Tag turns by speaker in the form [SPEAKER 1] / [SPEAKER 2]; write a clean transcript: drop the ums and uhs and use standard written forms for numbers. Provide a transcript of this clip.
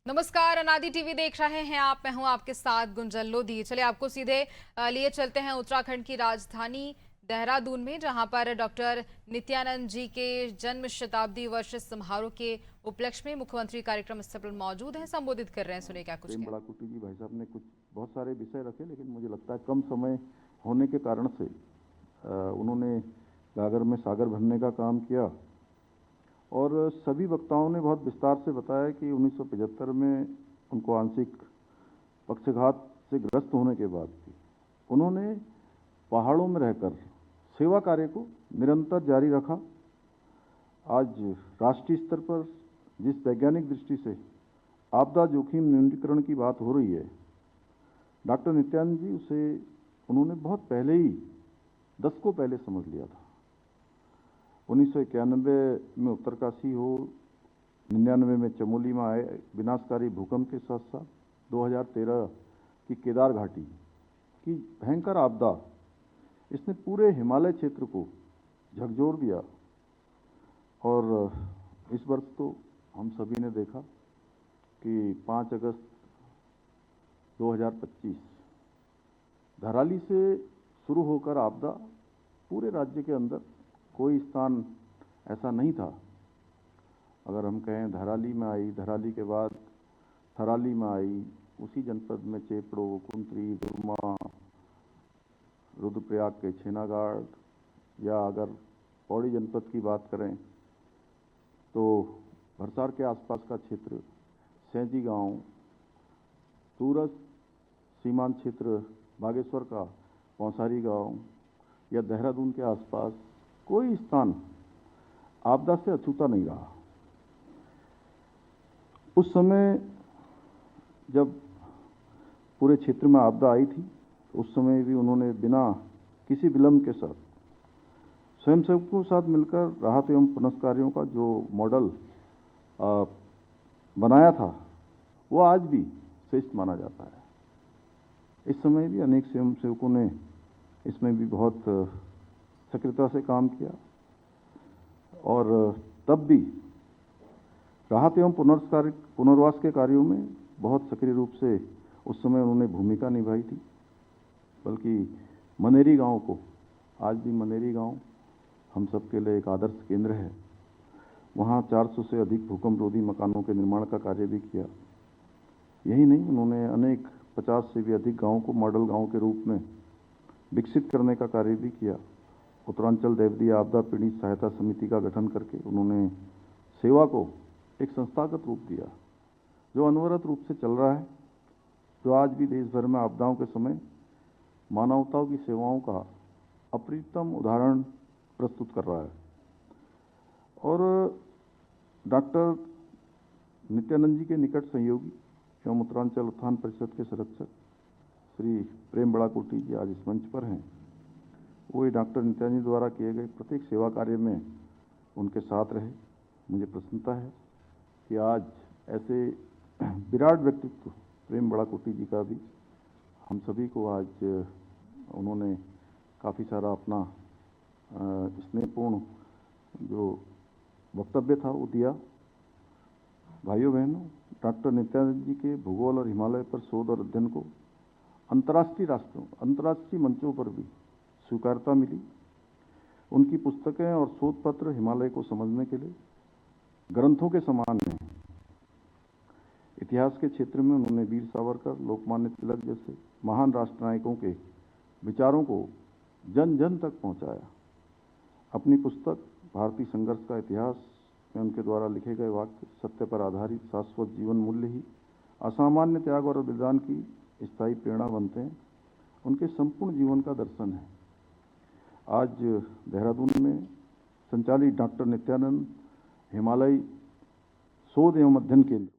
[SPEAKER 1] नमस्कार, अनादि टीवी देख रहे हैं आप। मैं हूं आपके साथ गुंजन लोधी। चलिए आपको सीधे लिए चलते हैं उत्तराखंड की राजधानी देहरादून में, जहां पर डॉक्टर नित्यानंद जी के जन्म शताब्दी वर्ष समारोह के उपलक्ष्य में मुख्यमंत्री कार्यक्रम स्थल पर मौजूद हैं, संबोधित कर रहे हैं। सुनिए क्या कुछ
[SPEAKER 2] प्रेम
[SPEAKER 1] कहा।
[SPEAKER 2] बड़ाकुटी जी भाई साहब ने कुछ बहुत सारे विषय रखे, लेकिन मुझे लगता है कम समय होने के कारण से उन्होंने गागर में सागर भरने का काम किया और सभी वक्ताओं ने बहुत विस्तार से बताया कि 1975 में उनको आंशिक पक्षघात से ग्रस्त होने के बाद भी उन्होंने पहाड़ों में रहकर सेवा कार्य को निरंतर जारी रखा। आज राष्ट्रीय स्तर पर जिस वैज्ञानिक दृष्टि से आपदा जोखिम न्यूनीकरण की बात हो रही है, डॉक्टर नित्यानंद जी उसे उन्होंने बहुत पहले ही दशकों पहले समझ लिया था। 1991 में उत्तरकाशी हो, 99 में चमोली में आए विनाशकारी भूकंप के साथ साथ 2013 की केदार घाटी की भयंकर आपदा, इसने पूरे हिमालय क्षेत्र को झकझोर दिया। और इस वर्ष तो हम सभी ने देखा कि 5 अगस्त 2025 धराली से शुरू होकर आपदा पूरे राज्य के अंदर कोई स्थान ऐसा नहीं था। अगर हम कहें धराली में आई, धराली के बाद थराली में आई, उसी जनपद में चेपड़ो, कुंतरी, दुर्मा, रुद्रप्रयाग के छेनागाड़, या अगर पौड़ी जनपद की बात करें तो भरसार के आसपास का क्षेत्र, सैंजी गांव, सूरत सीमांत क्षेत्र बागेश्वर का पौसारी गांव या देहरादून के आसपास कोई स्थान आपदा से अछूता नहीं रहा। उस समय जब पूरे क्षेत्र में आपदा आई थी, उस समय भी उन्होंने बिना किसी विलंब के साथ स्वयंसेवकों के साथ मिलकर राहत एवं पुनर्कार्यों का जो मॉडल बनाया था, वो आज भी श्रेष्ठ माना जाता है। इस समय भी अनेक स्वयंसेवकों ने इसमें भी बहुत सक्रियता से काम किया और तब भी राहत एवं पुनर्वास के कार्यों में बहुत सक्रिय रूप से उस समय उन्होंने भूमिका निभाई थी। बल्कि मनेरी गांव को, आज भी मनेरी गांव हम सबके लिए एक आदर्श केंद्र है। वहाँ 400 से अधिक भूकंप रोधी मकानों के निर्माण का कार्य भी किया। यही नहीं, उन्होंने अनेक 50 से भी अधिक गांवों को मॉडल गांव के रूप में विकसित करने का कार्य भी किया। उत्तरांचल देवदी आपदा पीड़ित सहायता समिति का गठन करके उन्होंने सेवा को एक संस्थागत रूप दिया, जो अनवरत रूप से चल रहा है, जो आज भी देश भर में आपदाओं के समय मानवताओं की सेवाओं का अप्रितम उदाहरण प्रस्तुत कर रहा है। और डॉक्टर नित्यानंद जी के निकट सहयोगी एवं उत्तरांचल उत्थान परिषद के संरक्षक श्री प्रेम बड़ाकुटी जी आज इस मंच पर हैं। वो डॉक्टर नित्यानंद जी द्वारा किए गए प्रत्येक सेवा कार्य में उनके साथ रहे। मुझे प्रसन्नता है कि आज ऐसे विराट व्यक्तित्व प्रेम बड़ाकुटी जी का भी हम सभी को आज उन्होंने काफ़ी सारा अपना स्नेहपूर्ण जो वक्तव्य था वो दिया। भाइयों बहनों, डॉक्टर नित्यानंद जी के भूगोल और हिमालय पर शोध और अध्ययन को अंतर्राष्ट्रीय मंचों पर भी स्वीकार्यता मिली। उनकी पुस्तकें और शोध पत्र हिमालय को समझने के लिए ग्रंथों के समान हैं। इतिहास के क्षेत्र में उन्होंने वीर सावरकर, लोकमान्य तिलक जैसे महान राष्ट्रनायकों के विचारों को जन जन तक पहुंचाया। अपनी पुस्तक भारतीय संघर्ष का इतिहास में उनके द्वारा लिखे गए वाक्य सत्य पर आधारित शाश्वत जीवन मूल्य ही असामान्य त्याग और बलिदान की स्थायी प्रेरणा बनते हैं। उनके संपूर्ण जीवन का दर्शन है। आज देहरादून में संचालित डॉक्टर नित्यानंद हिमालय शोध एवं अध्ययन केंद्र